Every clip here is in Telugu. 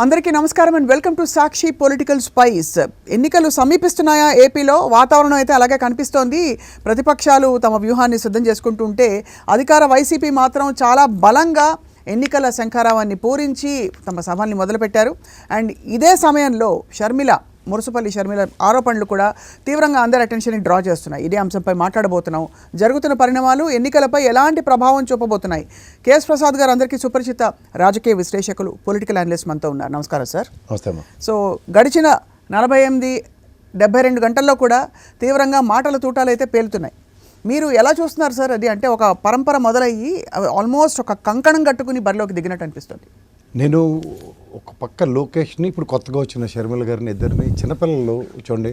అందరికీ నమస్కారం and welcome to Sakshi political spice. ఎన్నికలు సమీపిస్తున్నాయా? ఏపీలో వాతావరణం అయితే అలాగే కనిపిస్తోంది. ప్రతిపక్షాలు తమ వ్యూహాన్ని సిద్ధం చేసుకుంటుంటే అధికార వైసీపీ మాత్రం చాలా బలంగా ఎన్నికల శంఖారావాన్ని పూరించి తమ సభల్ని మొదలుపెట్టారు. అండ్ ఇదే సమయంలో మురుసుపల్లి షర్మిల ఆరోపణలు కూడా తీవ్రంగా అందరి అటెన్షన్ని డ్రా చేస్తున్నాయి. ఇదే అంశంపై మాట్లాడబోతున్నాం. జరుగుతున్న పరిణామాలు ఎన్నికలపై ఎలాంటి ప్రభావం చూపబోతున్నాయి? కేఎస్ ప్రసాద్ గారు అందరికీ సుపరిచిత రాజకీయ విశ్లేషకులు, పొలిటికల్ అనలిస్ట్ మనతో ఉన్నారు. నమస్కారం సార్. నమస్తే. సో గడిచిన 48-72 గంటల్లో కూడా తీవ్రంగా మాటల తూటాలు అయితే పేలుతున్నాయి. మీరు ఎలా చూస్తున్నారు సార్? అది అంటే ఒక పరంపర మొదలయ్యి ఆల్మోస్ట్ ఒక కంకణం కట్టుకుని బరిలోకి దిగినట్టు అనిపిస్తుంది. నేను ఒక పక్క లోకేష్ని, ఇప్పుడు కొత్తగా వచ్చిన షర్మిల గారిని, ఇద్దరిని చిన్నపిల్లలు చూడండి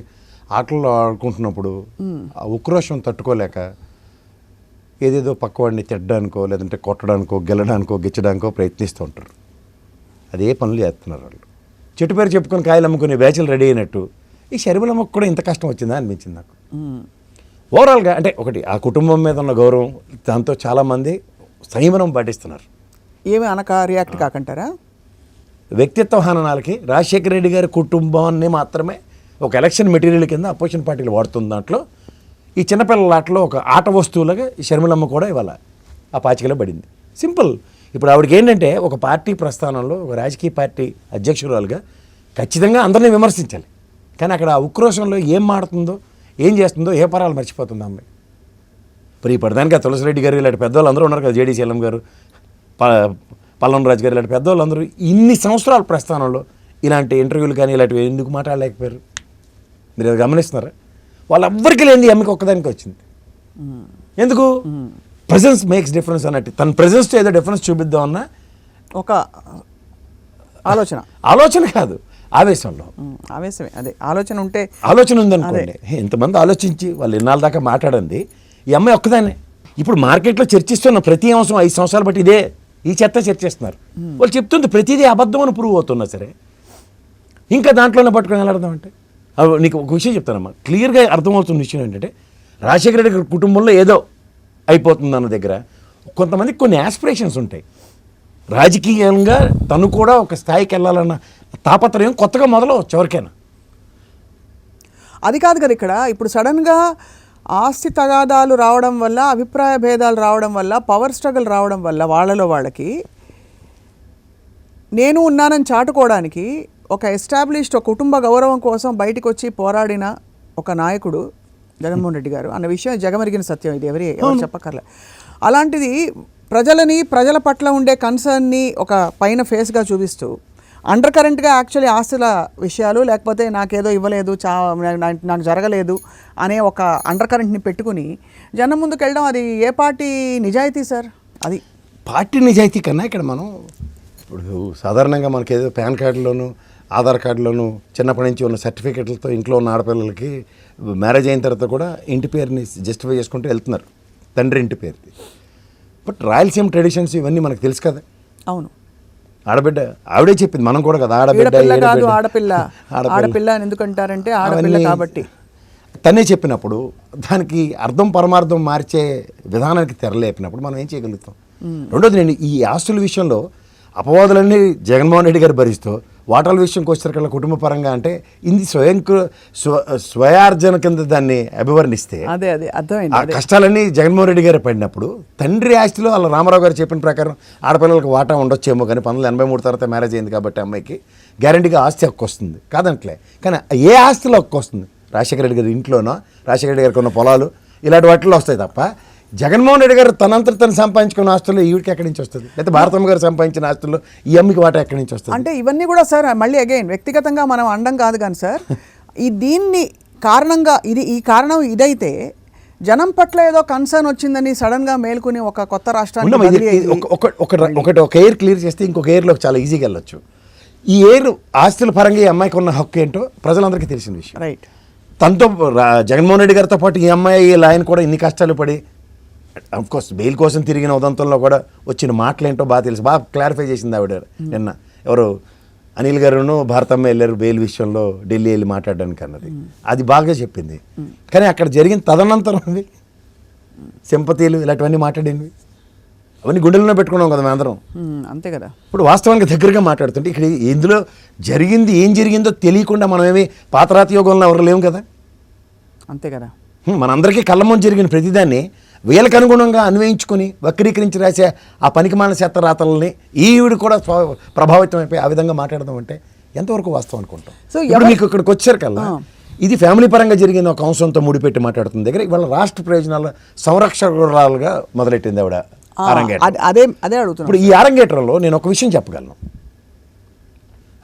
ఆటల్లో ఆడుకుంటున్నప్పుడు ఆ ఉక్రోషం తట్టుకోలేక ఏదేదో పక్కవాడిని తిట్టడానికో లేదంటే కొట్టడానికో గెలడానికో గిచ్చడానికో ప్రయత్నిస్తూ ఉంటారు. అదే పనులు చేస్తున్నారు వాళ్ళు. చెట్టు పేరు చెప్పుకొని కాయలు అమ్ముకునే బ్యాచ్లు రెడీ అయినట్టు ఈ షర్మిలమ్మకు కూడా ఇంత కష్టం వచ్చిందా అనిపించింది నాకు. ఓవరాల్గా అంటే ఒకటి ఆ కుటుంబం మీద ఉన్న గౌరవం, దాంతో చాలామంది సంయమనం పాటిస్తున్నారు. ఏమి అనక రియాక్ట్ కాకంటారా? వ్యక్తిత్వ హననాలకి రాజశేఖర రెడ్డి గారి కుటుంబాన్ని మాత్రమే ఒక ఎలక్షన్ మెటీరియల్ కింద అపోజిషన్ పార్టీలు వాడుతున్న దాంట్లో ఈ చిన్నపిల్లల ఆటలో ఒక ఆట వస్తువులుగా ఈ షర్మిలమ్మ కూడా ఇవాళ ఆ పాచికలో పడింది. సింపుల్. ఇప్పుడు ఆవిడకి ఏంటంటే ఒక పార్టీ ప్రస్థానంలో ఒక రాజకీయ పార్టీ అధ్యక్షురాలుగా ఖచ్చితంగా అందరినీ విమర్శించాలి. కానీ అక్కడ ఆ ఉక్రోషంలో ఏం మాడుతుందో, ఏం చేస్తుందో, ఏ పరాలు మర్చిపోతుందో అమ్మాయి. ఇప్పుడు ఇప్పటిదానికి తులసిరెడ్డి గారు ఇలాంటి పెద్దవాళ్ళు అందరూ ఉన్నారు కదా, జేడీ శీలం గారు, పల్లం రాజు గారు, ఇలాంటి పెద్దవాళ్ళందరూ ఇన్ని సంవత్సరాల ప్రస్థానంలో ఇలాంటి ఇంటర్వ్యూలు కానీ ఇలాంటివి ఎందుకు మాట్లాడలేకపోయారు? మీరు అది గమనిస్తున్నారా? వాళ్ళెవ్వరికి లేని అమ్మకి ఒక్కదానికి వచ్చింది. ఎందుకు? ప్రెజెన్స్ మేక్స్ డిఫరెన్స్ అన్నట్టు. తన ప్రెజెన్స్తో ఏదో డిఫరెన్స్ చూపిద్దామన్నా ఒక ఆలోచన కాదు, ఆవేశంలో. ఆవేశమే, అదే ఆలోచన ఉంటే. ఆలోచన ఉందనుకోండి, ఇంతమంది ఆలోచించి వాళ్ళు ఇన్నాళ్ళ దాకా మాట్లాడింది ఈ అమ్మాయి ఒక్కదాన్ని. ఇప్పుడు మార్కెట్లో చర్చిస్తున్న ప్రతి అంశం 5 సంవత్సరాలు బట్టి ఇదే ఈ చెత్త చర్చిస్తున్నారు. వాళ్ళు చెప్తుంది ప్రతిదీ అబద్ధం అని ప్రూవ్ అవుతున్నా సరే ఇంకా దాంట్లోనే పట్టుకొని వెళ్ళడం అంటే. నీకు ఒక విషయం చెప్తానమ్మా, క్లియర్గా అర్థమవుతున్న విషయం ఏంటంటే రాజశేఖర రెడ్డి కుటుంబంలో ఏదో అయిపోతుంది అన్న దగ్గర కొంతమందికి కొన్ని యాస్పిరేషన్స్ ఉంటాయి. రాజకీయంగా తను కూడా ఒక స్థాయికి వెళ్ళాలన్న తాపత్రయం కొత్తగా మొదలవచ్చు ఎవరికైనా. అది కాదు కదా ఇక్కడ. ఇప్పుడు సడన్గా ఆస్తి తగాదాలు రావడం వల్ల, అభిప్రాయ భేదాలు రావడం వల్ల, పవర్ స్ట్రగుల్ రావడం వల్ల వాళ్ళకి నేను ఉన్నానని చాటుకోవడానికి ఒక ఎస్టాబ్లిష్డ్ ఒక కుటుంబ గౌరవం కోసం బయటకు వచ్చి పోరాడిన ఒక నాయకుడు జగన్మోహన్ రెడ్డి గారు అన్న విషయం జగమెరిగిన సత్యం. ఇది ఎవరు చెప్పక్కర్లే. అలాంటిది ప్రజల పట్ల ఉండే కన్సర్న్ని ఒక పైన ఫేస్గా చూపిస్తూ అండర్ కరెంట్గా యాక్చువల్లీ ఆస్తుల విషయాలు, లేకపోతే నాకేదో ఇవ్వలేదు, నాకు జరగలేదు అనే ఒక అండర్ కరెంట్ని పెట్టుకుని జనం ముందుకు వెళ్ళడం, అది ఏ పార్టీ నిజాయితీ సార్? అది పార్టీ నిజాయితీ కన్నా ఇక్కడ మనం ఇప్పుడు సాధారణంగా మనకి ఏదో పాన్ కార్డులోను ఆధార్ కార్డులోను చిన్నప్పటి నుంచి ఉన్న సర్టిఫికెట్లతో ఇంట్లో ఉన్న ఆడపిల్లలకి మ్యారేజ్ అయిన తర్వాత కూడా ఇంటి పేరుని జస్టిఫై చేసుకుంటూ వెళ్తున్నారు, తండ్రి ఇంటి పేరుది. బట్ రాయలసీమ ట్రెడిషన్స్ ఇవన్నీ మనకు తెలుసు కదా. అవును. ఆడబిడ్డ ఆవిడే చెప్పింది, మనం కూడా కదా ఆడపిల్ల ఎందుకంటారంటే ఆడపిల్ల కాబట్టి తనే చెప్పినప్పుడు దానికి అర్థం పరమార్థం మార్చే విధానానికి తెరలేపినప్పుడు మనం ఏం చేయగలుగుతాం? రెండోది, నేను ఈ ఆస్తుల విషయంలో అపవాదులన్నీ జగన్మోహన్ రెడ్డి గారు భరిస్తూ వాటాల విషయంకి వచ్చేసరికల్లా కుటుంబ పరంగా అంటే ఇది స్వయార్జన కింద దాన్ని అభివర్ణిస్తే ఆ కష్టాలన్నీ జగన్మోహన్ రెడ్డి గారు పడినప్పుడు తండ్రి ఆస్తిలో వాళ్ళ రామారావు గారు చెప్పిన ప్రకారం ఆడపిల్లలకు వాటా ఉండొచ్చేమో, కానీ 1983 తర్వాత మ్యారేజ్ అయింది కాబట్టి అమ్మాయికి గ్యారంటీగా ఆస్తి హక్కు వస్తుంది కాదంటలే. కానీ ఏ ఆస్తిలో హక్కు వస్తుంది? రాజశేఖర రెడ్డి గారి ఇంట్లోనో, రాజశేఖర రెడ్డి గారికి ఉన్న పొలాలు ఇలాంటి వాటిల్లో వస్తాయి తప్ప జగన్మోహన్ రెడ్డి గారు తనంతట తను సంపాదించుకున్న ఆస్తుల్లో ఈవిడికి ఎక్కడి నుంచి వస్తుంది? లేకపోతే భారతమ్మ గారు సంపాదించిన ఆస్తుల్లో ఈ అమ్మకి వాటా ఎక్కడి నుంచి వస్తుంది? అంటే ఇవన్నీ కూడా సార్ మళ్ళీ అగైన్ వ్యక్తిగతంగా మనం అండం కాదు కానీ సార్, దీన్ని కారణంగా ఈ కారణం ఇదైతే జనం పట్ల ఏదో కన్సర్న్ వచ్చిందని సడన్గా మేల్కొని ఒక కొత్త రాష్ట్రాన్ని ఒకటి ఒక ఎయిర్ క్లియర్ చేస్తే ఇంకొక ఎయిర్లోకి చాలా ఈజీగా వెళ్ళొచ్చు. ఈ ఎయిర్ ఆస్తుల పరంగా ఈ అమ్మాయికి ఉన్న హక్కు ఏంటో ప్రజలందరికీ తెలిసిన విషయం. రైట్. తనతో జగన్మోహన్ రెడ్డి గారితో పాటు ఈ అమ్మాయి ఈ లాయన్ కూడా ఇన్ని కష్టాలు పడి అఫ్కోర్స్ బెయిల్ కోసం తిరిగిన ఉదంతంలో కూడా వచ్చిన మాటలేంటో బాగా తెలుసు, బాగా క్లారిఫై చేసింది ఆవిడ నిన్న. ఎవరు అనిల్ గారును భారతమ్మ వెళ్ళారు బెయిల్ విషయంలో ఢిల్లీ వెళ్ళి మాట్లాడడానికి అన్నది, అది బాగా చెప్పింది. కానీ అక్కడ జరిగిన తదనంతరం సింపతీలు ఇలాంటివన్నీ మాట్లాడినవి అవన్నీ గుండెల్లో పెట్టుకున్నాం కదా మేమందరం. అంతే కదా. ఇప్పుడు వాస్తవానికి దగ్గరగా మాట్లాడుతుంటే ఇక్కడ ఇందులో ఏం జరిగిందో తెలియకుండా మనం ఏమి పాతరాతి యోగంలో ఎవరు లేము కదా. అంతే కదా. మనందరికీ కళ్ళ ముందు జరిగిన ప్రతిదాన్ని వీళ్ళకి అనుగుణంగా అన్వయించుకొని వక్రీకరించి రాసే ఆ పనికిమాలిన చెత్తరాతలని ఈవిడ కూడా ప్రభావితం అయిపోయి ఆ విధంగా మాట్లాడదాం అంటే ఎంతవరకు వాస్తవం అనుకుంటాం. సో ఇప్పుడు మీకు ఇక్కడికి వచ్చారు కల్లా ఇది ఫ్యామిలీ పరంగా జరిగిన ఒక అంశంతో ముడిపెట్టి మాట్లాడుతున్న దగ్గర ఇవాళ రాష్ట్ర ప్రయోజనాల సంరక్షకురాలుగా మొదలెట్టింది ఆవిడ అరంగేట్రం. అదే అడుగుతున్నా. ఇప్పుడు ఈ అరంగేట్రంలో నేను ఒక విషయం చెప్పగలను.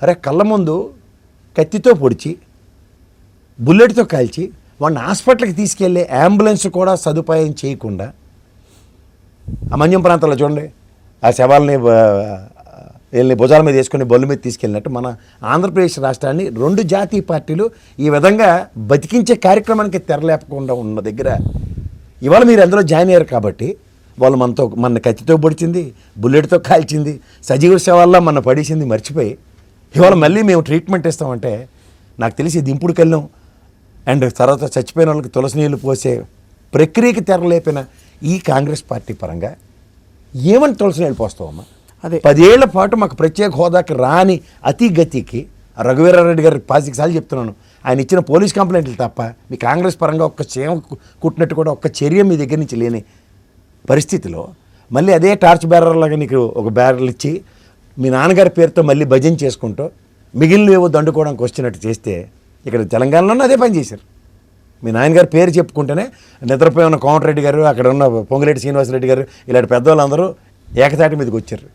అరే కళ్ళ ముందు కత్తితో పొడిచి బుల్లెట్తో కాల్చి వాడిని హాస్పిటల్కి తీసుకెళ్లే అంబులెన్స్ కూడా సదుపాయం చేయకుండా ఆ మన్యం ప్రాంతాల్లో చూడండి ఆ శవాల్ని వీళ్ళని భుజాల మీద వేసుకొని బొల్లు మీద తీసుకెళ్ళినట్టు మన ఆంధ్రప్రదేశ్ రాష్ట్రాన్ని 2 జాతీయ పార్టీలు ఈ విధంగా బతికించే కార్యక్రమానికి తెరలేపకుండా ఉన్న దగ్గర ఇవాళ మీరు అందులో జాయిన్ అయ్యారు కాబట్టి వాళ్ళు మన కత్తితో పొడిచింది, బుల్లెట్తో కాల్చింది, సజీవ శవాల్లో మన పడేసింది మర్చిపోయి ఇవాళ మళ్ళీ మేము ట్రీట్మెంట్ ఇస్తామంటే నాకు తెలిసి దింపుడు కళ్ళం అండ్ తర్వాత చచ్చిపోయిన వాళ్ళకి తులసి నీళ్ళు పోసే ప్రక్రియకి తెరలేపిన ఈ కాంగ్రెస్ పార్టీ పరంగా ఏమని తులసి నీళ్ళు పోస్తావమ్మా? అదే 10 ఏళ్ల పాటు మాకు ప్రత్యేక హోదాకి రాని అతిగతికి రఘువీరారెడ్డి గారు 5 సార్లు చెప్తున్నాను, ఆయన ఇచ్చిన పోలీస్ కంప్లైంట్లు తప్ప మీ కాంగ్రెస్ పరంగా ఒక్క చేమ కుట్టినట్టు కూడా ఒక్క చర్య మీ దగ్గర నుంచి లేని పరిస్థితిలో మళ్ళీ అదే టార్చ్ బ్యారర్లాగా నీకు ఒక బ్యారర్లు ఇచ్చి మీ నాన్నగారి పేరుతో మళ్ళీ భజన చేసుకుంటూ మిగిలినవేవో దండుకోవడానికి వచ్చినట్టు చేస్తే ఇక్కడ తెలంగాణలోనే అదే పని చేశారు. మీ నాన్నగారి పేరు చెప్పుకుంటేనే నిద్రపోయి ఉన్న కోమటిరెడ్డి గారు, అక్కడ ఉన్న పొంగులేటి శ్రీనివాసరెడ్డి గారు ఇలాంటి పెద్దవాళ్ళందరూ ఏకతాటి మీదకి వచ్చారు.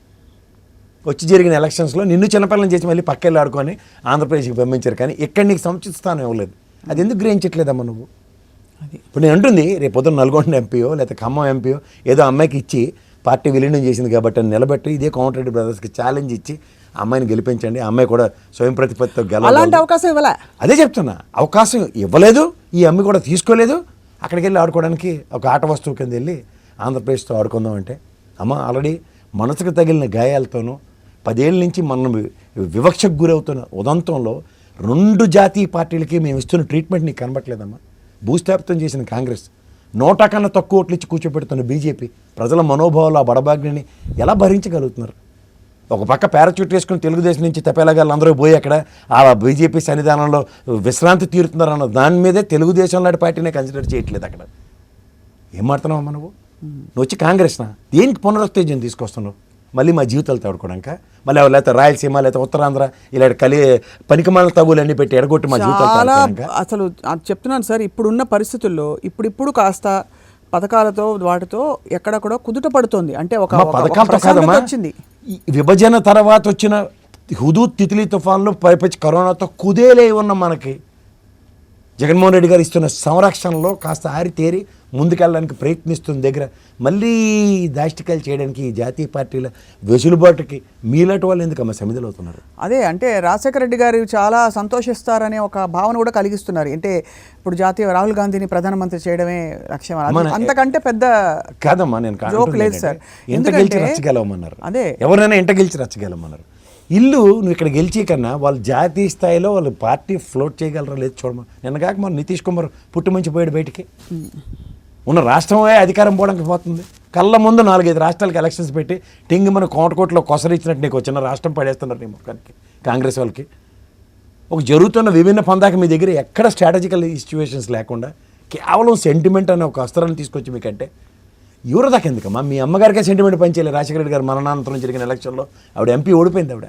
వచ్చి జరిగిన ఎలక్షన్స్లో నిన్ను చిన్నపిల్లని చేసి మళ్ళీ పక్కెళ్ళి ఆడుకొని ఆంధ్రప్రదేశ్కి పంపించారు. కానీ ఇక్కడ నీకు సముచిత స్థానం ఇవ్వలేదు. అది ఎందుకు గ్రహించట్లేదమ్మా నువ్వు? ఇప్పుడు నేను అంటుంది రేపు పొద్దున్న నల్గొండ ఎంపీయో లేకపోతే ఖమ్మం ఎంపీయో ఏదో అమ్మాయికి ఇచ్చి పార్టీ విలీనం చేసింది కాబట్టి అని నిలబెట్టి ఇదే కోమటిరెడ్డి బ్రదర్స్కి ఛాలెంజ్ ఇచ్చి అమ్మాయిని గెలిపించండి, అమ్మాయి కూడా స్వయం ప్రతిపత్తితో అలాంటి అవకాశం ఇవ్వలే. అదే చెప్తున్నా, అవకాశం ఇవ్వలేదు, ఈ అమ్మాయి కూడా తీసుకోలేదు. అక్కడికి వెళ్ళి ఆడుకోవడానికి ఒక ఆట వస్తువు కింద వెళ్ళి ఆంధ్రప్రదేశ్తో ఆడుకుందాం అంటే అమ్మ ఆల్రెడీ మనసుకు తగిలిన గాయాలతోనూ 10 ఏళ్ళ నుంచి మనం వివక్షకు గురవుతున్న ఉదంతంలో 2 జాతీయ పార్టీలకి మేము ఇస్తున్న ట్రీట్మెంట్ నీకు కనబట్లేదమ్మా. భూస్థాపితం చేసిన కాంగ్రెస్ 100 కన్నా తక్కువ ఓట్లు ఇచ్చి కూర్చోబెడుతున్న బీజేపీ ప్రజల మనోభావాలు ఆ బడబాగ్ని ఎలా భరించగలుగుతున్నారు? ఒక పక్క పారాచూట్ వేసుకుని తెలుగుదేశం నుంచి తపేలాగాళ్ళు అందరూ పోయి అక్కడ ఆ బీజేపీ సన్నిధానంలో విశ్రాంతి తీరుతున్నారు అన్న దాని మీదే తెలుగుదేశం లాంటి పార్టీనే కన్సిడర్ చేయట్లేదు. అక్కడ ఏం మాడుతున్నావమ్మా నువ్వు? నువ్వు వచ్చి కాంగ్రెస్నా దేనికి పునరుత్తేజం తీసుకొస్తున్నావు? మళ్ళీ మా జీవితాలు తోడుకోవడాక మళ్ళీ లేకపోతే రాయలసీమ లేకపోతే ఉత్తరాంధ్ర ఇలాంటి పనికిమాల తగులన్నీ పెట్టి ఎడగొట్టి మా జీవితాలు అసలు చెప్తున్నాను సార్. ఇప్పుడున్న పరిస్థితుల్లో ఇప్పుడు కాస్త పథకాలతో వాటితో ఎక్కడెక్కడో కుదుట పడుతోంది. అంటే ఒక పథకాలతో కాదమ్మా, విభజన తర్వాత వచ్చిన హుదూద్ తిత్లీ తుఫాన్లు పైపచ్చి కరోనాతో కుదేలే ఉన్న మనకి జగన్మోహన్ రెడ్డి గారు ఇస్తున్న సంరక్షణలో కాస్త ఆరితేరి ముందుకెళ్ళడానికి ప్రయత్నిస్తున్న దగ్గర మళ్ళీ దాష్టికాలు చేయడానికి ఈ జాతీయ పార్టీల వెసులుబాటుకి మీలాంటి వాళ్ళు ఎందుకమ్మా సమిధులు అవుతున్నారు? అదే అంటే రాజశేఖర రెడ్డి గారు చాలా సంతోషిస్తారనే ఒక భావన కూడా కలిగిస్తున్నారు. అంటే ఇప్పుడు జాతీయ రాహుల్ గాంధీని ప్రధానమంత్రి చేయడమే లక్ష్యం, అంతకంటే పెద్ద కాదమ్మా. నేను జోక్ లేదు సార్. ఎంత గెలిచి రచ్చగలమన్నారు? అదే ఎవరైనా ఎంత గెలిచి రచ్చగలమన్నారు? ఇల్లు నువ్వు ఇక్కడ గెలిచే కన్నా వాళ్ళు జాతీయ స్థాయిలో వాళ్ళు పార్టీ ఫ్లోట్ చేయగలరా లేదు చూడమా. నిన్నగాక మన నితీష్ కుమార్ పుట్టుమంచిపోయాడు బయటికి. ఉన్న రాష్ట్రమే అధికారం పోవడానికి పోతుంది. కళ్ళ ముందు 4-5 రాష్ట్రాలకు ఎలక్షన్స్ పెట్టి టింగి మన కోటకోటలో కొసరిచ్చినట్టు నీకు వచ్చిన రాష్ట్రం పడేస్తున్నారు నీ ముఖానికి కాంగ్రెస్ వాళ్ళకి. ఒక జరుగుతున్న విభిన్న పందాక మీ దగ్గర ఎక్కడ స్ట్రాటజికల్ సిచ్యువేషన్స్ లేకుండా కేవలం సెంటిమెంట్ అనే ఒక అస్త్రాన్ని తీసుకొచ్చి మీకంటే ఎవరు దాకా ఎందుకమ్మా? మీ అమ్మగారికే సెంటిమెంట్ పనిచేయలేదు. రాజశేఖర రెడ్డి గారు మరణానంతరం జరిగిన ఎలక్షన్లో ఆవిడ ఎంపీ ఓడిపోయింది. ఆవిడ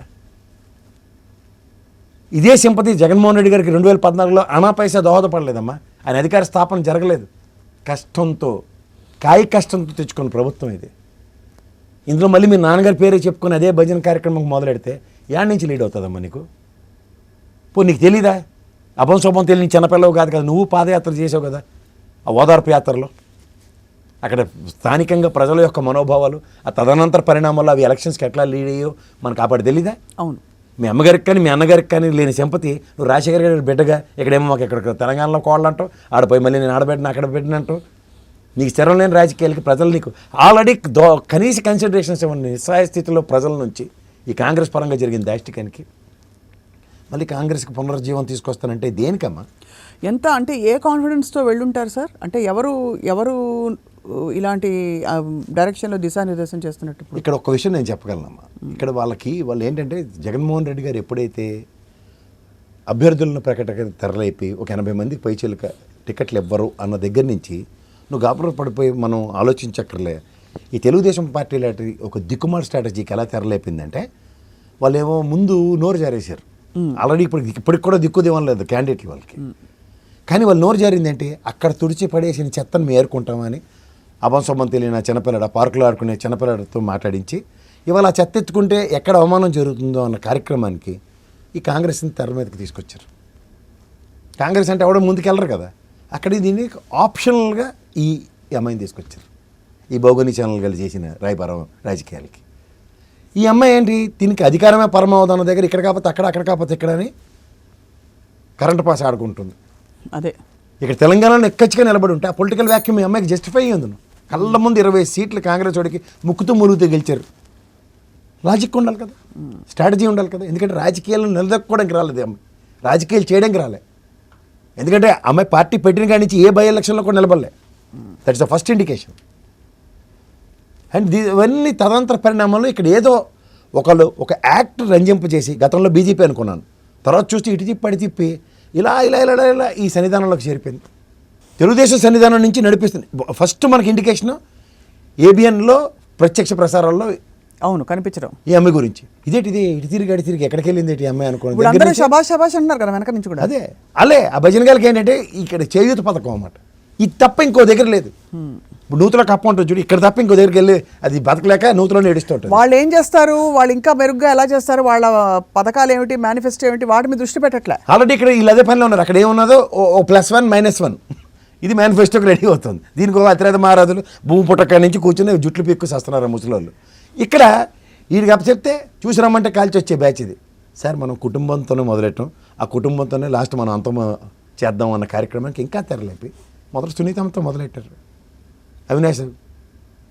ఇదే సింపతి జగన్మోహన్ రెడ్డి గారికి 2014లో అనా పైసా దోహదపడలేదమ్మా. ఆయన అధికార స్థాపన జరగలేదు. కష్టంతో కష్టంతో తెచ్చుకున్న ప్రభుత్వం ఇది. ఇందులో మళ్ళీ మీ నాన్నగారి పేరే చెప్పుకుని అదే భజన కార్యక్రమం మొదలెడితే యాడ్ నుంచి లీడ్ అవుతుందమ్మా నీకు? నీకు తెలీదా? అభం శోభం తెలియని చిన్నపిల్లవు కాదు కదా, నువ్వు పాదయాత్ర చేసావు కదా ఆ ఓదార్పు యాత్రలో. అక్కడ స్థానికంగా ప్రజల యొక్క మనోభావాలు ఆ తదనంతర పరిణామాలు అవి ఎలక్షన్స్కి ఎట్లా లీడ్ అయ్యో మనకు అప్పుడు తెలీదా? అవును. మీ అమ్మగారికి కానీ మీ అన్నగారికి కానీ లేని సింపతి నువ్వు రాజశేఖర గారి బిడ్డగా ఇక్కడేమో మాకు ఇక్కడ తెలంగాణలో కోళ్ళంటావు, ఆడపోయి మళ్ళీ నేను ఆడబెట్టిన అక్కడ పెట్టినంటావు. నీకు స్థిరం లేని రాజకీయాలకి ప్రజలు నీకు ఆల్రెడీ కనీస కన్సిడరేషన్స్ ఇవ్వండి. నిస్సహాయ స్థితిలో ప్రజల నుంచి ఈ కాంగ్రెస్ పరంగా జరిగిన దాష్టికానికి మళ్ళీ కాంగ్రెస్కి పునరుజ్జీవం తీసుకొస్తానంటే దేనికమ్మా? ఎంత అంటే ఏ కాన్ఫిడెన్స్తో వెళ్ళుంటారు సార్? అంటే ఎవరు ఇలాంటి డైరెక్షన్లో దిశానిర్దేశం చేస్తున్నట్టు ఇప్పుడు? ఇక్కడ ఒక విషయం నేను చెప్పగలనమ్మా. ఇక్కడ వాళ్ళు ఏంటంటే జగన్మోహన్ రెడ్డి గారు ఎప్పుడైతే అభ్యర్థులను ప్రకటన తెరలేపి ఒక 80 మందికి పైచీలక టికెట్లు ఇవ్వరు అన్న దగ్గర నుంచి నువ్వు గాబరా పడిపోయి మనం ఆలోచించక్కర్లే. ఈ తెలుగుదేశం పార్టీ లాంటి ఒక దిక్కుమాల స్ట్రాటజీకి ఎలా తెరలేపిందంటే వాళ్ళు ఏమో ముందు నోరు జారేశారు. ఆల్రెడీ ఇప్పటికి కూడా దిక్కుదేమం లేదు క్యాండిడేట్లు వాళ్ళకి. కానీ వాళ్ళు నోరు జారిందంటే అక్కడ తుడిచి పడేసిన చెత్తను మేము ఏరుకుంటామని అభంశొమ్మం తెలియని చిన్నపిల్లడ పార్కులో ఆడుకునే చిన్నపిల్లడితో మాట్లాడించి ఇవాళ ఆ చెత్త ఎత్తుకుంటే ఎక్కడ అవమానం జరుగుతుందో అన్న కార్యక్రమానికి ఈ కాంగ్రెస్ని తెర మీదకి తీసుకొచ్చారు. కాంగ్రెస్ అంటే ఎవడో ముందుకెళ్ళరు కదా, అక్కడ దీన్ని ఆప్షనల్గా ఈ అమ్మాయిని తీసుకొచ్చారు. ఈ భౌగోళిక ఛానల్ కలిసి చేసిన రాయబారం రాజకీయాలకి ఈ అమ్మాయి ఏంటి, దీనికి అధికారమే పరమావధానం దగ్గర ఇక్కడ కాకపోతే అక్కడ కాకపోతే ఇక్కడ అని కరెంట్ పాస్ ఆడుకుంటుంది. అదే ఇక్కడ తెలంగాణలో ఎక్కచ్చిగా నిలబడి ఉంటే ఆ పొలిటికల్ వ్యాక్యూమ్ ఈ అమ్మాయికి జస్టిఫై అయ్యింది. కళ్ళ ముందు 20 సీట్లు కాంగ్రెస్ వాడికి ముక్కుతూ మురుగుతూ గెలిచారు. లాజిక్ ఉండాలి కదా, స్ట్రాటజీ ఉండాలి కదా. ఎందుకంటే రాజకీయాలను నిలదొక్కుకోవడానికి రాలేదు అమ్మాయి, రాజకీయాలు చేయడానికి రాలే. ఎందుకంటే అమ్మాయి పార్టీ పెట్టిన కాడి నుంచి ఏ బై ఎలక్షన్లో కూడా నిలబడలే. That's the first indication. And ఇవన్నీ తదనంతర పరిణామాల్లో ఇక్కడ ఏదో ఒక యాక్ట్ రంజింపు చేసి గతంలో బీజేపీ అనుకున్నాను, తర్వాత చూస్తే ఇటు తిప్పి అడి తిప్పి ఇలా ఇలా ఇలా ఇలా ఈ సన్నిధానంలోకి చేరిపోయింది. తెలుగుదేశం సన్నిధానం నుంచి నడిపిస్తుంది. ఫస్ట్ మనకి ఇండికేషన్ ఏబిఎన్లో ప్రత్యక్ష ప్రసారాల్లో అవును కనిపించడం ఈ అమ్మాయి గురించి. ఇదేంటి ఇటు తిరిగి ఎక్కడికి వెళ్ళింది ఈ అమ్మాయి అనుకోండి. శబాష్ అంటున్నారు కదా వెనక నుంచి కూడా. అదే ఆ భజన గారికి ఏంటంటే ఇక్కడ చేయూత పథకం అన్నమాట. ఇది తప్ప ఇంకో దగ్గర లేదు. ఇప్పుడు నూతులో కప్ప ఉంటుంది చూడు, ఇక్కడ తప్ప ఇంకో దగ్గరికి వెళ్ళి అది బతకలేక నూతులో ఏడుస్తూ ఉంటుంది. వాళ్ళు ఏం చేస్తారు, వాళ్ళు ఇంకా మెరుగ్గా ఎలా చేస్తారు, వాళ్ళ పథకాలు ఏమిటి, మేనిఫెస్టో ఏమిటి, వాటి మీద దృష్టి పెట్టట్లే. ఆల్రెడీ ఇక్కడ వీళ్ళు అదే పనిలో ఉన్నారు. అక్కడ ఏమున్నదో +1 -1 ఇది మేనిఫెస్టోకి రెడీ అవుతుంది. దీనికి అతిరేత మహారాజులు భూమి పుట్టక నుంచి కూర్చొని జుట్లు పీక్కు చేస్తున్నారు ముసలోళ్ళు. ఇక్కడ వీడికి అప్పచెప్తే చూసి రమ్మంటే కాల్చి వచ్చే బ్యాచ్ ఇది. సార్ మనం కుటుంబంతోనే మొదలెట్టాం, ఆ కుటుంబంతోనే లాస్ట్ మనం అంతం చేద్దాం అన్న కార్యక్రమానికి ఇంకా తెరలేపి మొదలు సునీతమ్మతో మొదలెట్టారు. అవినాష్,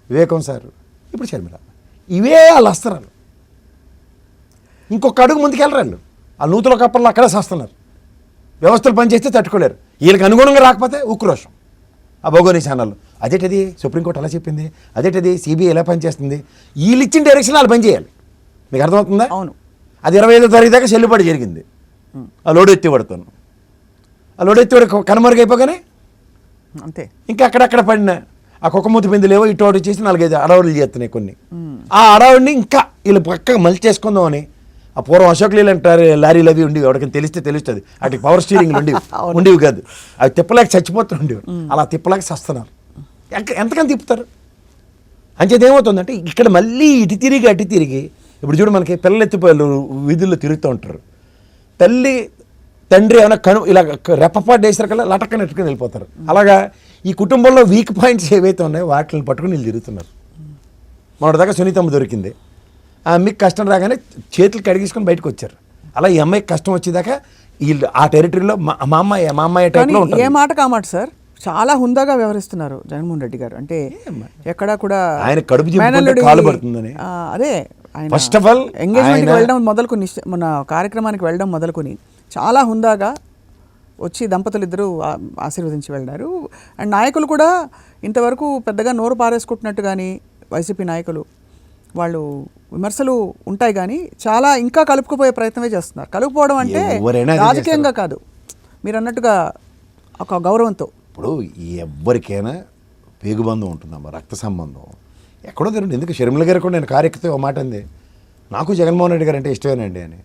వివేకం సార్, ఇప్పుడు షర్మిల, ఇవే వాళ్ళ అస్త్రాలు. ఇంకొక అడుగు ముందుకెళ్ళరాళ్ళు. ఆ నూతుల కప్పల్లో అక్కడే చేస్తున్నారు. వ్యవస్థలు పనిచేస్తే తట్టుకోలేరు. వీళ్ళకి అనుగుణంగా రాకపోతే ఉక్రోషం. ఆ భౌగోళిక ఛానల్లో అదేటది సుప్రీంకోర్టు అలా చెప్పింది, అదేటది సిబిఐ ఎలా పనిచేస్తుంది, వీళ్ళు ఇచ్చిన డైరెక్షన్ వాళ్ళు పనిచేయాలి. మీకు అర్థమవుతుందా? అవును. అది 25వ తారీఖు దాకా చెల్లుబాటు జరిగింది. ఆ లోడు ఎత్తి పడుతాను, ఆ లోడు ఎత్తి కనుమరుగైపోగానే అంతే. ఇంకా అక్కడక్కడ పడిన ఆ కుక్కమూతి బిందులేవో ఇటు చేసి 4-5 అడవులు చేస్తున్నాయి కొన్ని. ఆ అడవుడిని ఇంకా వీళ్ళు పక్కగా మలిచి చేసుకుందాం అని ఆ పూర్వం అశోక్ లీలు అంటారు లారీలు అవి ఉండేవి, ఎవరికైనా తెలిస్తే తెలుస్తుంది. అటు పవర్ స్టీరింగ్లు ఉండేవి కాదు, అవి తిప్పలేక చచ్చిపోతుండేవి. అలా తిప్పలేక చస్తున్నారు. ఎంతకని తిప్పుతారు? అంచేది ఏమవుతుందంటే ఇక్కడ మళ్ళీ ఇటు తిరిగి ఇప్పుడు చూడు మనకి పిల్లలు ఎత్తిపోయారు వీధుల్లో తిరుగుతూ ఉంటారు. తండ్రి ఏమైనా ఇలా రెప్పపాటు వేసారు కల్లా లటక్కని ఎట్టుకుని వెళ్ళిపోతారు. అలాగా ఈ కుటుంబంలో వీక్ పాయింట్స్ ఏవైతే ఉన్నాయో వాటిని పట్టుకుని వీళ్ళు తిరుగుతున్నారు. మొదటిదాకా సునీతమ్మ దొరికింది, ఆ అమ్మాయికి కష్టం రాగానే చేతులు కడిగేసుకొని బయటకు వచ్చారు. అలా ఈ అమ్మాయికి కష్టం వచ్చేదాకా వీళ్ళు ఆ టెరిటరీలో మా అమ్మాయి టైప్లో ఉంటారు. ఏ మాట కామాట సార్, చాలా హుందాగా వ్యవహరిస్తున్నారు జగన్మోహన్ రెడ్డి గారు. అంటే ఎక్కడ కూడా ఆయన కడుపు కాలు పడుతుందని అదే ఫస్ట్ ఆఫ్ ఆల్ ఎంగేజ్మెంట్కి వెళ్ళడం మొదలుకొని మన కార్యక్రమానికి వెళ్ళడం మొదలుకొని చాలా హుందాగా వచ్చి దంపతులు ఇద్దరు ఆశీర్వదించి వెళ్ళారు. అండ్ నాయకులు కూడా ఇంతవరకు పెద్దగా నోరు పారేసుకుంటున్నట్టు కానీ వైసీపీ నాయకులు వాళ్ళు విమర్శలు ఉంటాయి కానీ చాలా ఇంకా కలుపుకుపోయే ప్రయత్నమే చేస్తున్నారు. కలుపుకోవడం అంటే రాజకీయంగా కాదు, మీరు అన్నట్టుగా ఒక గౌరవంతో. ఇప్పుడు ఎవరికైనా పేగుబంధం ఉంటుందమ్మా, రక్త సంబంధం ఎక్కడో తిరుగుతుంది. ఎందుకు షర్మిల గారు కూడా నేను కార్యక్రమం ఒక మాట అంది, నాకు జగన్మోహన్ రెడ్డి గారు అంటే ఇష్టమేనండి అని.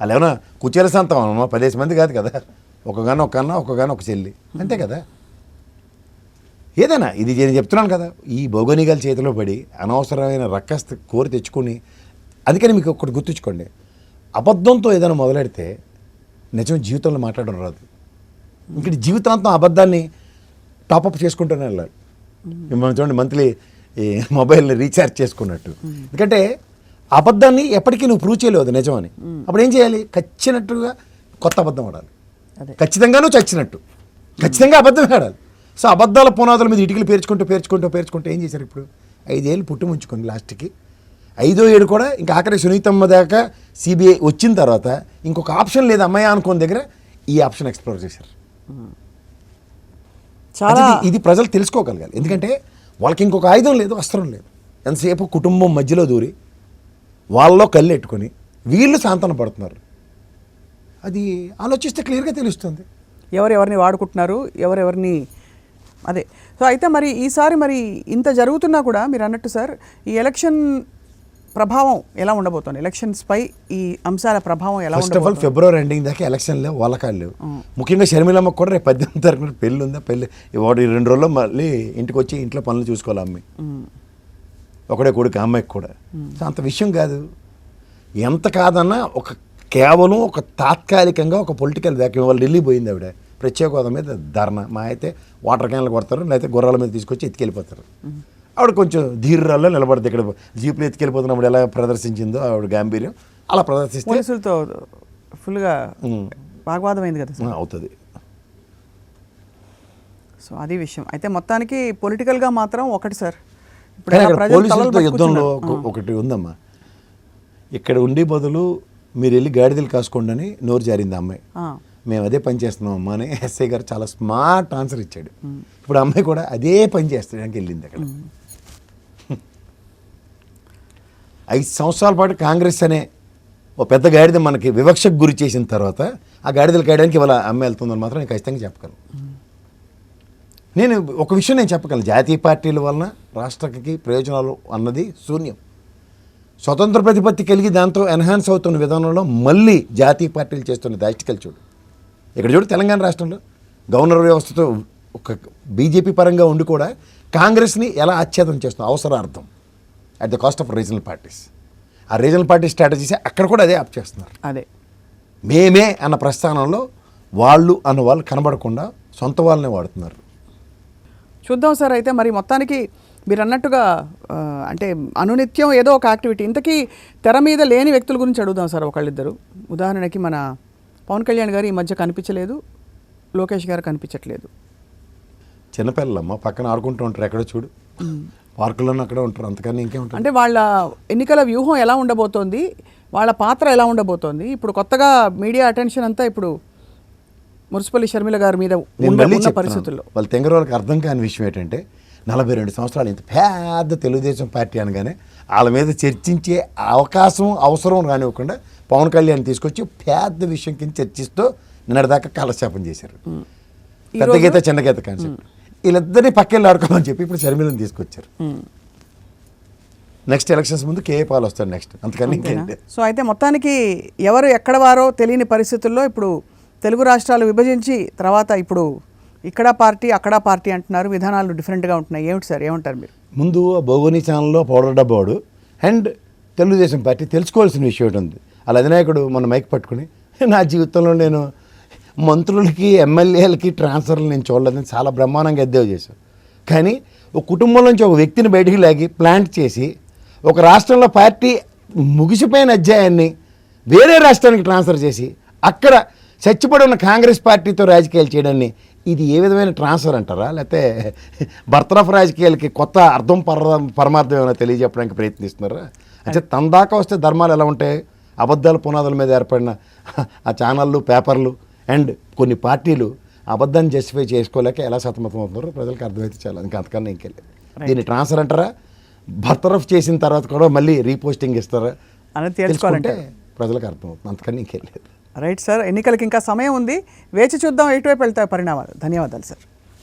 అలా ఏమన్నా కుచేల సంతం అమ్మా, 10 మంది కాదు కదా, ఒక చెల్లి అంతే కదా. ఏదైనా ఇది నేను చెప్తున్నాను కదా, ఈ భౌగోళికాల చేతిలో పడి అనవసరమైన రక్కస్ కోరి తెచ్చుకొని, అందుకని మీకు ఒకటి గుర్తుంచుకోండి, అబద్ధంతో ఏదైనా మొదలెడితే నిజం జీవితంలో మాట్లాడడం రాదు. ఇంకటి జీవితాంతం అబద్ధాన్ని టాపప్ చేసుకుంటూనే వెళ్ళాలి. మనం చూడండి మంత్లీ ఈ మొబైల్ని రీఛార్జ్ చేసుకున్నట్టు. ఎందుకంటే అబద్ధాన్ని ఎప్పటికీ నువ్వు ప్రూవ్ చేయలేవు నిజం అని. అప్పుడు ఏం చేయాలి, ఖచ్చితంగా కొత్త అబద్ధం ఆడాలి. ఖచ్చితంగా నువ్వు చచ్చినట్టు ఖచ్చితంగా అబద్ధం ఆడాలి. సో అబద్ధాల పునాదుల మీద ఇటుకలు పేర్చుకుంటూ ఏం చేశారు, ఇప్పుడు 5 ఏళ్ళు పుట్టి ముంచుకొని లాస్ట్కి 5వ ఏడు కూడా ఇంకా ఆఖరి సునీతమ్మ దాకా సిబిఐ వచ్చిన తర్వాత ఇంకొక ఆప్షన్ లేదు అమ్మాయి అనుకున్న దగ్గర ఈ ఆప్షన్ ఎక్స్ప్లోర్ చేశారు. చాలా- ఇది ప్రజలు తెలుసుకోగలగాలి. ఎందుకంటే వాళ్ళకి ఇంకొక ఆయుధం లేదు, అస్త్రం లేదు. ఎంతసేపు కుటుంబం మధ్యలో దూరి వాళ్ళలో కళ్ళెట్టుకొని వీళ్ళు సాంతన పడుతున్నారు. అది ఆలోచిస్తే క్లియర్గా తెలుస్తుంది. ఎవరెవరిని వాడుకుంటున్నారు, ఎవరెవరిని అదే. సో అయితే మరి ఈసారి మరి ఇంత జరుగుతున్నా కూడా మీరు అన్నట్టు సార్ ఈ ఎలక్షన్ ప్రభావం ఎలా ఉండబోతోంది, ఎలక్షన్స్ పై ఈ అంశాల ప్రభావం ఎలా ఫస్ట్ ఆఫ్ ఆల్ ఉండబోతోంది? ఫిబ్రవరి ఎండింగ్ దాకా ఎలక్షన్ లేవు, వాళ్ళకాళ్ళు లేవు. ముఖ్యంగా షర్మిలమ్మకు కూడా రేపు 18 తారీఖున పెళ్ళి ఉందా, పెళ్ళి వాడు 2 రోజుల్లో మళ్ళీ ఇంటికి వచ్చి ఇంట్లో పనులు చూసుకోవాలి అమ్మాయి. ఒకడే కొడుకు అమ్మాయికి కూడా. సో అంత విషయం కాదు. ఎంత కాదన్నా కేవలం ఒక తాత్కాలికంగా ఒక పొలిటికల్ వ్యాక్యూమ్. వాళ్ళు ఢిల్లీ పోయింది ఆవిడ, ప్రత్యేక హోదా మీద ధర్నా. మా అయితే వాటర్ క్యాన్లు కొడతారు, లేకపోతే గుర్రాల మీద తీసుకొచ్చి ఎత్తుకెళ్ళిపోతారు. ఆవిడ కొంచెం ధీర్రాల్లో నిలబడితే ఇక్కడ జీపులు ఎత్తుకెళ్ళిపోతున్నప్పుడు ఎలా ప్రదర్శించిందో ఆవిడ గాంభీర్యం అలా ప్రదర్శిస్తే పోలీసులతో ఫుల్గా వాగ్వాదం అయింది కదా సార్. అవుతుంది. సో అది విషయం. అయితే మొత్తానికి పొలిటికల్గా మాత్రం ఒకటి సార్, ఇప్పుడు కానీ ఎలా అక్కడ ప్రజలు పోలీసులతో తలలు యుద్ధంలో పట్టుకుంటున్నారు. ఒకటి ఉందమ్మా. ఇక్కడ ఉండే బదులు మీరు వెళ్ళి గాడిదలు కాసుకోండి అని నోరు జారింది అమ్మాయి. మేము అదే పని చేస్తున్నాం అమ్మా అని ఎస్ఐ గారు చాలా స్మార్ట్ ఆన్సర్ ఇచ్చాడు. ఇప్పుడు అమ్మాయి కూడా అదే పని చేస్తాడానికి వెళ్ళింది అక్కడ. 5 సంవత్సరాల పాటు కాంగ్రెస్ అనే ఓ పెద్ద గాడిద మనకి వివక్షకు గురి చేసిన తర్వాత ఆ గాడిదలు కాయడానికి ఇవాళ అమ్మాయి వెళ్తుందని మాత్రం నేను ఖచ్చితంగా చెప్పగలను. నేను ఒక విషయం నేను చెప్పగలను, జాతీయ పార్టీల వలన రాష్ట్రానికి ప్రయోజనాలు అన్నది శూన్యం. స్వతంత్ర ప్రతిపత్తి కలిగి దాంతో ఎన్హాన్స్ అవుతున్న విధానంలో మళ్ళీ జాతీయ పార్టీలు చేస్తున్న దాష్టికలు చూడు. ఇక్కడ చూడు, తెలంగాణ రాష్ట్రంలో గవర్నర్ వ్యవస్థతో ఒక బీజేపీ పరంగా ఉండి కూడా కాంగ్రెస్ని ఎలా అచ్ఛేదం చేస్తున్నాం అవసరార్థం at the cost of regional parties. ఆ రీజనల్ పార్టీ స్ట్రాటజీస్ అక్కడ కూడా అదే ఆప్ చేస్తున్నారు. అదే మేమే అన్న ప్రస్థానంలో వాళ్ళు అన్న వాళ్ళు కనబడకుండా సొంత వాళ్ళనే వాడుతున్నారు. చూద్దాం సార్. అయితే మరి మొత్తానికి మీరు అన్నట్టుగా అంటే అనునిత్యం ఏదో ఒక యాక్టివిటీ. ఇంతకీ తెర మీద లేని వ్యక్తుల గురించి అడుగుదాం సార్ ఒకళ్ళిద్దరు. ఉదాహరణకి మన పవన్ కళ్యాణ్ గారు ఈ మధ్య కనిపించలేదు, లోకేష్ గారు కనిపించట్లేదు. చిన్నపిల్లలమ్మ పక్కన ఆడుకుంటూ ఉంటారు, ఎక్కడో చూడు పార్కుల్లోనూ అక్కడే ఉంటారు, అంతకన్నా ఇంకేముంటారు. అంటే వాళ్ళ ఎన్నికల వ్యూహం ఎలా ఉండబోతోంది, వాళ్ళ పాత్ర ఎలా ఉండబోతోంది? ఇప్పుడు కొత్తగా మీడియా అటెన్షన్ అంతా ఇప్పుడు మున్సిపల్ షర్మిల గారి మీద నేను మళ్ళీ ఉన్న చెప్తున్నాను, పరిస్థితుల్లో వాళ్ళ తెంగరోళ్ళకి అర్థం కాని విషయం ఏంటంటే 42 సంవత్సరాలు ఇంత పెద్ద తెలుగుదేశం పార్టీ అనగానే వాళ్ళ మీద చర్చించే అవకాశం అవసరం రానివ్వకుండా పవన్ కళ్యాణ్ తీసుకొచ్చి పెద్ద విషయం కింద చర్చిస్తూ నిన్నటిదాకా కాలక్షేపం చేశారు. పెద్ద గీత చిన్న గీత కాన్సెప్ట్ వీళ్ళిద్దరినీ పక్కెళ్ళి ఆడుకోమని చెప్పి ఇప్పుడు షర్మిలను తీసుకొచ్చారు. నెక్స్ట్ ఎలక్షన్స్ ముందు కేఏ పాల్ వస్తాడు నెక్స్ట్, అంతకని ఇంకేంటి. సో అయితే మొత్తానికి ఎవరు ఎక్కడ వారో తెలియని పరిస్థితుల్లో ఇప్పుడు తెలుగు రాష్ట్రాలు విభజించి తర్వాత ఇప్పుడు ఇక్కడ పార్టీ అక్కడ పార్టీ అంటున్నారు, విధానాలు డిఫరెంట్గా ఉంటున్నాయి. ఏమిటి సార్, ఏమంటారు మీరు? ముందు భోగోని ఛానల్లో పౌడర్ డబ్బాడు అండ్ తెలుగుదేశం పార్టీ తెలుసుకోవాల్సిన విషయం ఒకటి ఉంది. అలా అధినాయకుడు మన మైక్ పట్టుకుని నా జీవితంలో నేను మంత్రులకి ఎమ్మెల్యేలకి ట్రాన్స్ఫర్లు నేను చూడలేదని చాలా బ్రహ్మాండంగా ఎద్దేవా చేశాను. కానీ ఒక కుటుంబం నుంచి ఒక వ్యక్తిని బయటికి లాగి ప్లాంట్ చేసి ఒక రాష్ట్రంలో పార్టీ ముగిసిపోయిన అధ్యాయాన్ని వేరే రాష్ట్రానికి ట్రాన్స్ఫర్ చేసి అక్కడ చచ్చిపడి ఉన్న కాంగ్రెస్ పార్టీతో రాజకీయాలు చేయడాన్ని ఇది ఏ విధమైన ట్రాన్స్ఫర్ అంటారా, లేకపోతే బర్తరఫ్ రాజకీయాలకి కొత్త అర్థం పరమార్థం ఏమైనా తెలియజెప్పడానికి ప్రయత్నిస్తున్నారా? అంటే తన దాకా వస్తే ధర్మాలు ఎలా ఉంటాయి, అబద్ధాల పునాదుల మీద ఏర్పడిన ఆ ఛానళ్ళు పేపర్లు అండ్ కొన్ని పార్టీలు అబద్ధాన్ని జస్టిఫై చేసుకోలేక ఎలా సతమతం అవుతున్నారో ప్రజలకు అర్థమైతే చాలా. ఇంకా అంతకన్నా ఇంకెళ్ళి దీన్ని ట్రాన్స్ఫర్ అంటారా, బర్తరఫ్ చేసిన తర్వాత కూడా మళ్ళీ రీపోస్టింగ్ ఇస్తారా అనేది తెలుసుకోవాలంటే ప్రజలకు అర్థమవుతుంది, అంతకన్నా ఇంకెళ్ళలేదు. రైట్ సార్, ఎన్నికలకి ఇంకా సమయం ఉంది, వేచి చూద్దాం ఎటువైపు వెళ్తాయి పరిణామాలు. ధన్యవాదాలు సార్.